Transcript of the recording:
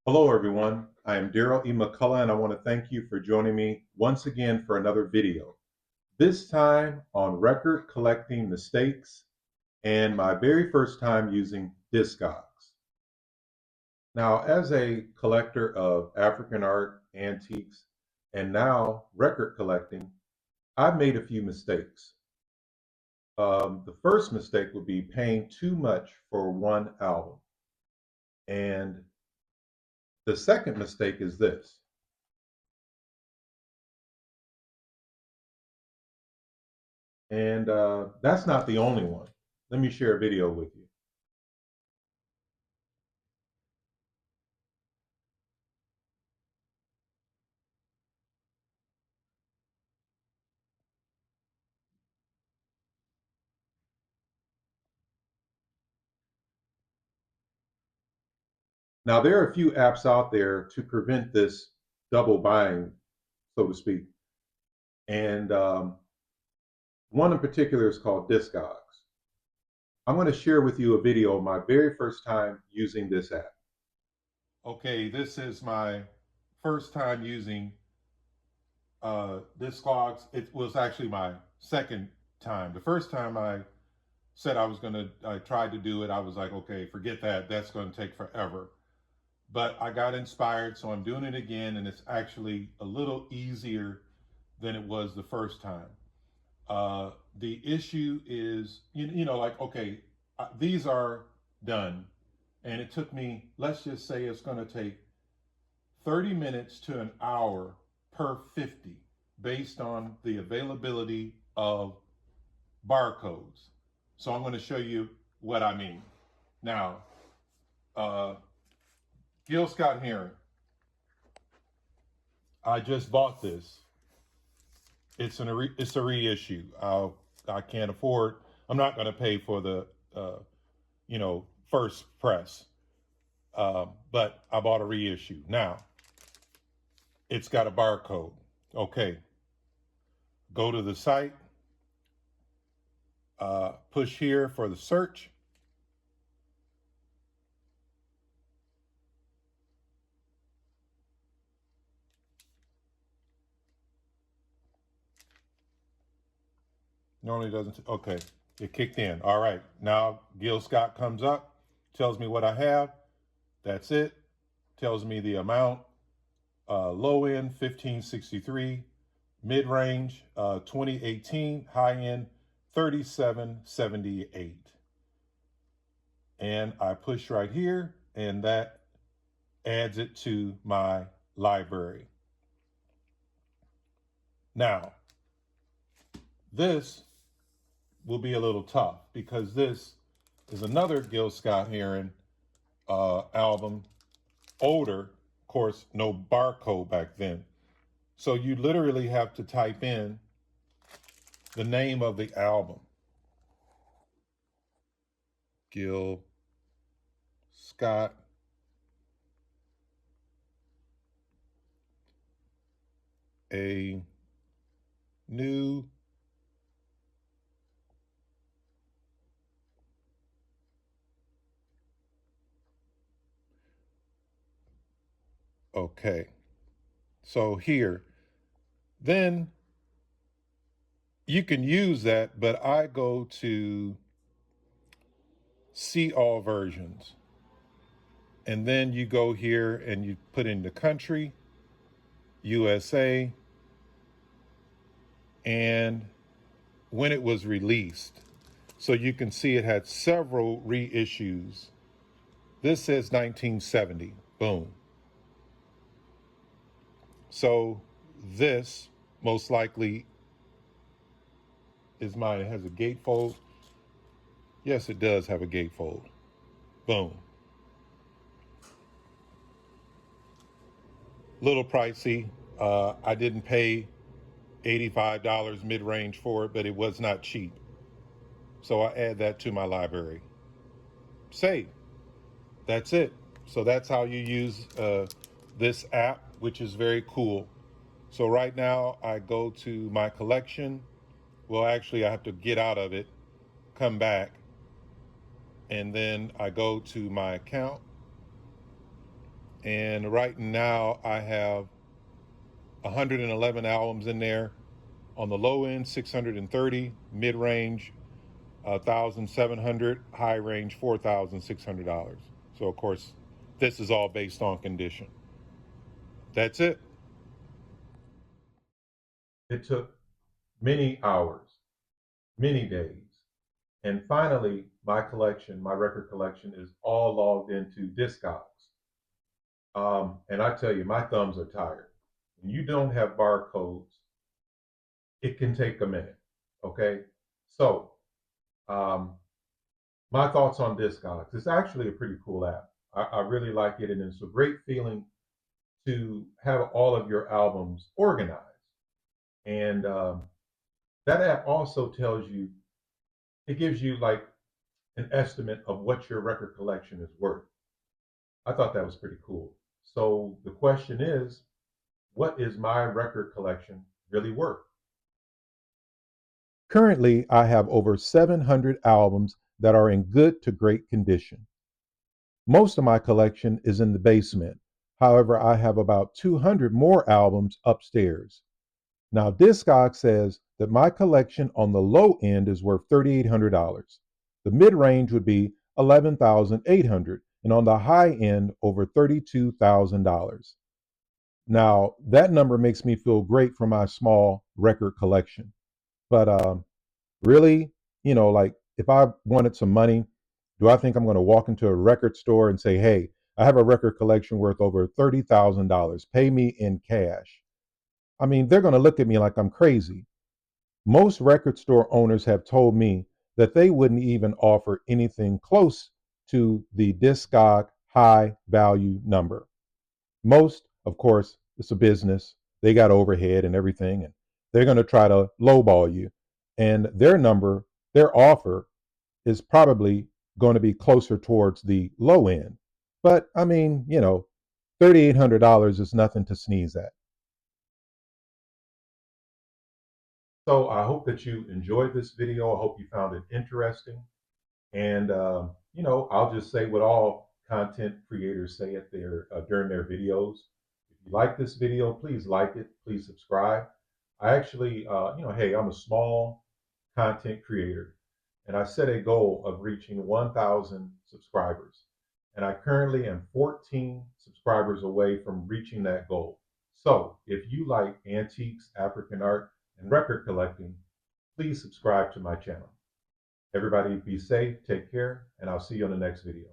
Hello, everyone. I am Darryl E. McCullough, and I want to thank you for joining me once again for another video. This time on record collecting mistakes and my very first time using Discogs. Now, as a collector of African art, antiques, and now record collecting, I've made a few mistakes. The first mistake would be paying too much for one album. And the second mistake is this. And that's not the only one. Let me share a video with you. Now, there are a few apps out there to prevent this double buying, so to speak. And one in particular is called Discogs. I'm going to share with you a video of my very first time using this app. Okay, this is my first time using Discogs. It was actually my second time. The first time I said I tried to do it, I was like, okay, forget that. That's going to take forever. But I got inspired, so I'm doing it again, and it's actually a little easier than it was the first time. The issue is, like, okay, these are done, and it took me, let's just say it's going to take 30 minutes to an hour per 50 based on the availability of barcodes. So I'm going to show you what I mean. Now, Gil Scott Heron. I just bought this. It's a reissue. I can't afford. I'm not going to pay for the first press. But I bought a reissue. Now, it's got a barcode. Okay. Go to the site. Push here for the search. Normally doesn't. Okay, it kicked in. All right, now Gil Scott comes up, tells me what I have. That's it. Tells me the amount. Low end 1563, mid range 2018, high end 3778. And I push right here, and that adds it to my library. Now, this will be a little tough because this is another Gil Scott Heron album, older, of course, no barcode back then. So you literally have to type in the name of the album. Gil Scott a new okay. So here, then you can use that, but I go to see all versions. And then you go here and you put in the country, USA, and when it was released. So you can see it had several reissues. This says 1970, boom. So this most likely is mine. It has a gatefold. Yes, it does have a gatefold. Boom. Little pricey. I didn't pay $85 mid-range for it, but it was not cheap. So I add that to my library. Save. That's it. So that's how you use this app, which is very cool. So right now I go to my collection. Well, actually I have to get out of it, come back, and then I go to my account And right now I have 111 albums in there. On the low end, 630, mid range, 1,700, high range, $4,600. So of course, this is all based on condition. That's it. It took many hours, many days. And finally, my collection, my record collection, is all logged into Discogs. And I tell you, my thumbs are tired. When you don't have barcodes, it can take a minute. Okay. So, um, my thoughts on Discogs. It's actually a pretty cool app. I really like it, and it's a great feeling to have all of your albums organized. And that app also tells you, it gives you like an estimate of what your record collection is worth. I thought that was pretty cool. So the question is, what is my record collection really worth? Currently, I have over 700 albums that are in good to great condition. Most of my collection is in the basement. However, I have about 200 more albums upstairs. Now, Discogs says that my collection on the low end is worth $3,800. The mid range would be $11,800, and on the high end, over $32,000. Now, that number makes me feel great for my small record collection. But really, like if I wanted some money, do I think I'm going to walk into a record store and say, hey, I have a record collection worth over $30,000. Pay me in cash? I mean, they're going to look at me like I'm crazy. Most record store owners have told me that they wouldn't even offer anything close to the Discog high value number. Most, of course, it's a business. They got overhead and everything, and they're going to try to lowball you. And their number, their offer is probably going to be closer towards the low end. But I mean, $3,800 is nothing to sneeze at. So I hope that you enjoyed this video. I hope you found it interesting. And I'll just say what all content creators say at their during their videos. If you like this video, please like it. Please subscribe. I actually, hey, I'm a small content creator, and I set a goal of reaching 1,000 subscribers. And I currently am 14 subscribers away from reaching that goal. So if you like antiques, African art, and record collecting, please subscribe to my channel. Everybody be safe, take care, and I'll see you on the next video.